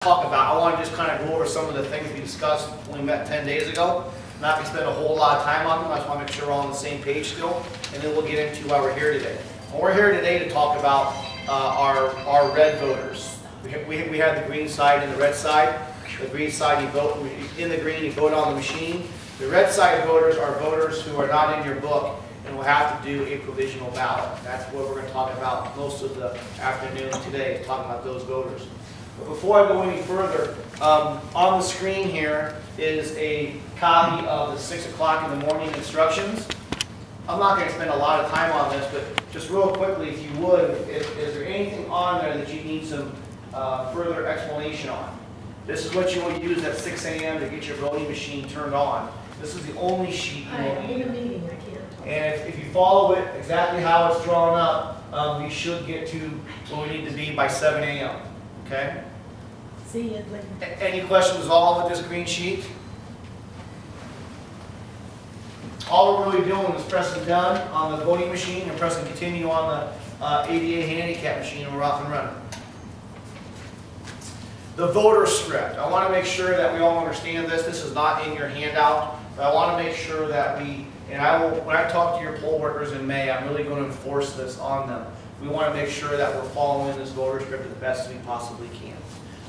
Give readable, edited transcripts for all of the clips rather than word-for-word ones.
talk about, I want to just kind of go over some of the things we discussed when we met 10 days ago. Not going to spend a whole lot of time on them. I just want to make sure we're all on the same page still, and then we'll get into why we're here today. Well, we're here today to talk about our red voters. We have the green side and the red side. The green side, you vote in the green, you vote on the machine. The red side voters are voters who are not in your book and will have to do a provisional ballot. That's what we're going to talk about most of the afternoon today, talking about those voters. But before I go any further, on the screen here is a copy of the 6 o'clock in the morning instructions. I'm not going to spend a lot of time on this, but just real quickly, if you would, is there anything on there that you need some further explanation on? This is what you will use at 6 a.m. to get your voting machine turned on. This is the only sheet you will need. I'm in a meeting, I can't. And if you follow it exactly how it's drawn up, we should get to where we need to be by 7 a.m. Okay? See you later. Any questions at all with this green sheet? All we're really doing is pressing done on the voting machine and pressing continue on the ADA handicap machine, and we're off and running. The voter script. I want to make sure that we all understand this. This is not in your handout, but I want to make sure that we, and I will, when I talk to your poll workers in May, I'm really going to enforce this on them. We want to make sure that we're following this voter script as best as we possibly can.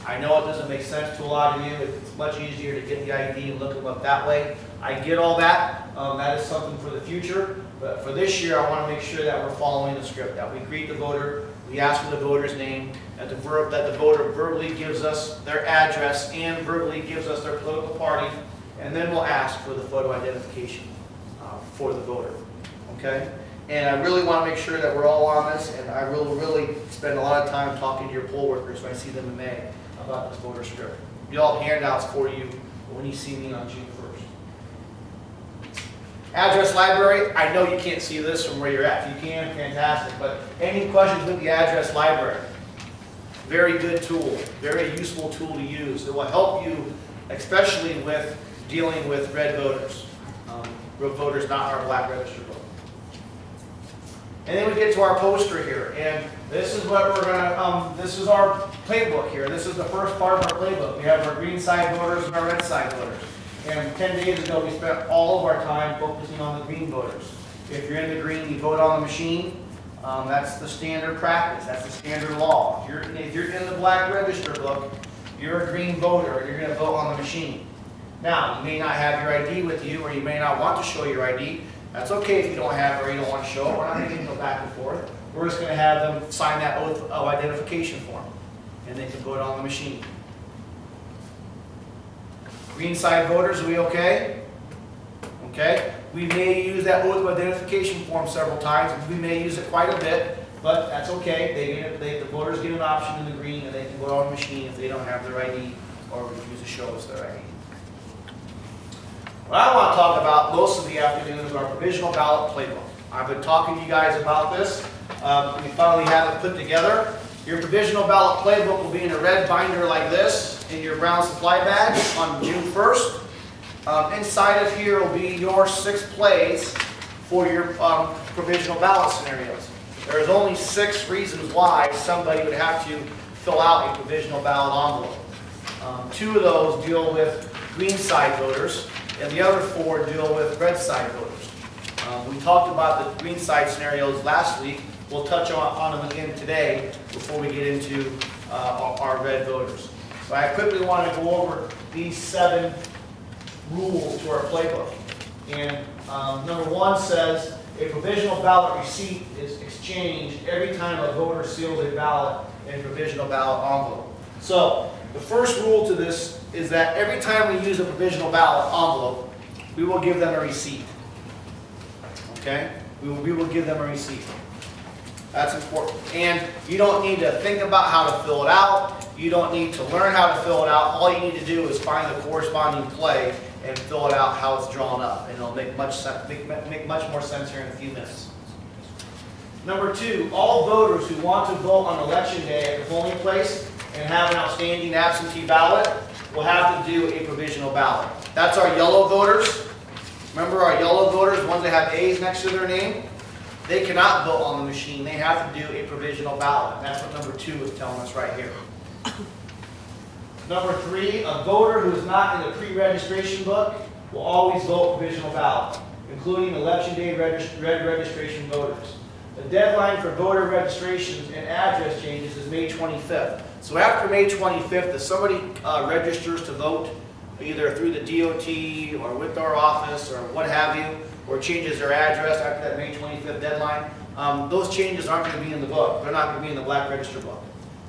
I know it doesn't make sense to a lot of you. It's much easier to get the ID and look them up that way. I get all that. That is something for the future. But for this year, I want to make sure that we're following the script, that we greet the voter, we ask for the voter's name, that the voter verbally gives us their address and verbally gives us their political party, and then we'll ask for the photo identification for the voter. Okay? And I really want to make sure that we're all on this, and I will really spend a lot of time talking to your poll workers when I see them in May about this voter script. We all have handouts for you when you see me on June 1st. Address library, I know you can't see this from where you're at. If you can, fantastic. But any questions with the address library? Very good tool, very useful tool to use. It will help you, especially with dealing with red voters. Red voters not our black registered vote. And then we get to our poster here, and this is what we're gonna, this is our playbook here. This is the first part of our playbook. We have our green side voters and our red side voters. And 10 days ago, we spent all of our time focusing on the green voters. If you're in the green, you vote on the machine. That's the standard practice. That's the standard law. If you're in the black register book, you're a green voter, and you're going to vote on the machine. Now, you may not have your ID with you, or you may not want to show your ID. That's okay if you don't have it or you don't want to show it. We're not going to go back and forth. We're just going to have them sign that oath of identification form, and they can vote on the machine. Green side voters, are we okay? Okay. We may use that oath of identification form several times. We may use it quite a bit, but that's okay. The voters get an option in the green, and they can vote on the machine if they don't have their ID or refuse to show us their ID. What I want to talk about most of the afternoon is our provisional ballot playbook. I've been talking to you guys about this. We finally have it put together. Your provisional ballot playbook will be in a red binder like this in your brown supply bag on June 1st. Inside of here will be your 6 plays for your provisional ballot scenarios. There's only 6 reasons why somebody would have to fill out a provisional ballot envelope. 2 of those deal with green side voters, and the other 4 deal with red side voters. We talked about the green side scenarios last week. We'll touch on them again today before we get into our red voters. So I quickly want to go over these 7 rules to our playbook. And number 1 says a provisional ballot receipt is exchanged every time a voter seals a ballot in a provisional ballot envelope. So the first rule to this is that every time we use a provisional ballot envelope, we will give them a receipt. Okay? We will give them a receipt. That's important. And you don't need to think about how to fill it out. You don't need to learn how to fill it out. All you need to do is find the corresponding play and fill it out how it's drawn up. And it'll make much more sense here in a few minutes. Number 2, all voters who want to vote on election day at the polling place and have an outstanding absentee ballot will have to do a provisional ballot. That's our yellow voters. Remember our yellow voters, ones that have A's next to their name? They cannot vote on the machine. They have to do a provisional ballot. And that's what number 2 is telling us right here. Number 3, a voter who is not in the pre-registration book will always vote provisional ballot, including election day registration voters. The deadline for voter registrations and address changes is May 25th. So after May 25th, if somebody registers to vote, either through the DOT or with our office or what have you, or changes their address after that May 25th deadline, those changes aren't going to be in the book. They're not going to be in the black register book.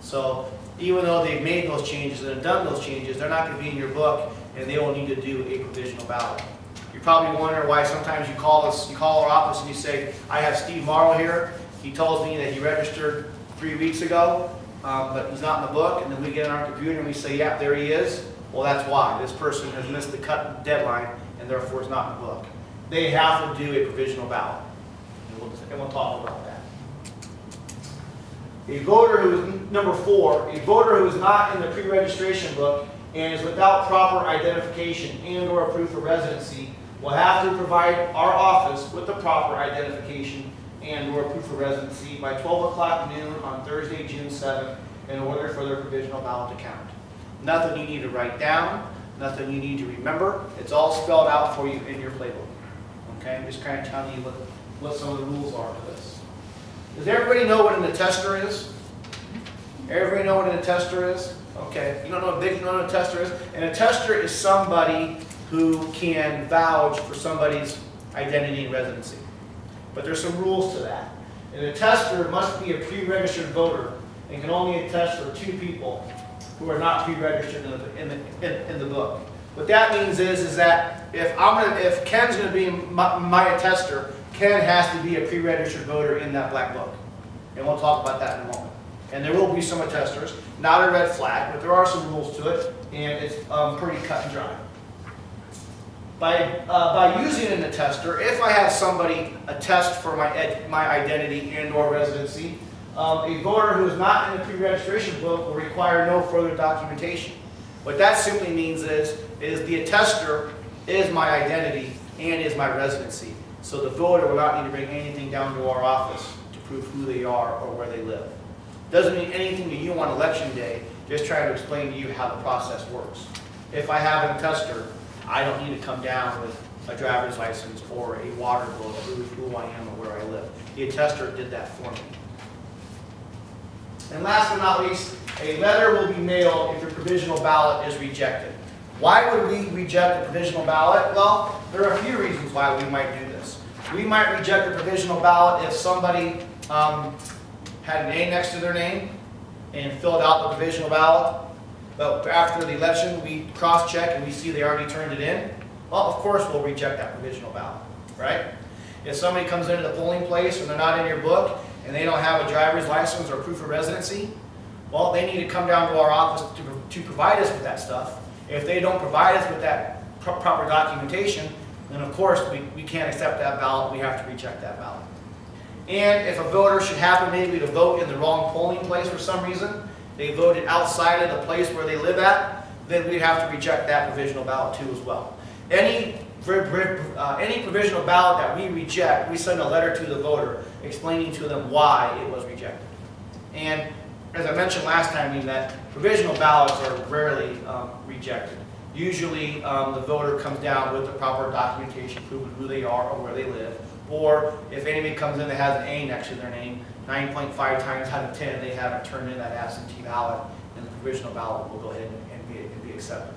So even though they've made those changes and have done those changes, they're not going to be in your book, and they will need to do a provisional ballot. You're probably wondering why sometimes you call our office and you say, I have Steve Morrow here. He tells me that he registered 3 weeks ago, but he's not in the book. And then we get on our computer and we say, yeah, there he is. Well, that's why. This person has missed the cut deadline and therefore is not in the book. They have to do a provisional ballot. And we'll talk about that. A voter who is, number 4, a voter who is not in the pre-registration book and is without proper identification and or proof of residency will have to provide our office with the proper identification and or proof of residency by 12 o'clock noon on Thursday, June 7th in order for their provisional ballot to count. Nothing you need to write down, nothing you need to remember. It's all spelled out for you in your playbook. Okay, I'm just kind of telling you what some of the rules are for this. Does everybody know what an attester is? Everybody know what an attester is? Okay, you don't know what an attester is? An attester is somebody who can vouch for somebody's identity and residency. But there's some rules to that. An attester must be a pre-registered voter and can only attest for 2 people who are not pre-registered in the book. What that means is that if Ken's going to be my attester, Ken has to be a pre-registered voter in that black book. And we'll talk about that in a moment. And there will be some attesters, not a red flag, but there are some rules to it, and it's pretty cut and dry. By using an attester, if I have somebody attest for my identity and or residency, a voter who is not in the pre-registration book will require no further documentation. What that simply means is the attester is my identity and is my residency. So the voter will not need to bring anything down to our office to prove who they are or where they live. Doesn't mean anything to you on election day, just trying to explain to you how the process works. If I have an attester, I don't need to come down with a driver's license or a water bill to prove who I am or where I live. The attester did that for me. And last but not least, a letter will be mailed if your provisional ballot is rejected. Why would we reject a provisional ballot? Well, there are a few reasons why we might do this. We might reject a provisional ballot if somebody had an A next to their name and filled out the provisional ballot, but after the election we cross-check and we see they already turned it in. Well, of course we'll reject that provisional ballot, right? If somebody comes into the polling place and they're not in your book and they don't have a driver's license or proof of residency, well, they need to come down to our office to provide us with that stuff. If they don't provide us with that proper documentation, then of course we can't accept that ballot. We have to reject that ballot. And if a voter should happen maybe to vote in the wrong polling place for some reason, they voted outside of the place where they live at, then we'd have to reject that provisional ballot too as well. Any provisional ballot that we reject, we send a letter to the voter explaining to them why it was rejected. And as I mentioned last time, that provisional ballots are rarely rejected. Usually the voter comes down with the proper documentation proving who they are or where they live. Or if anybody comes in that has an A next to their name, 9.5 times out of 10 they haven't turned in that absentee ballot, and the provisional ballot will go ahead and be accepted.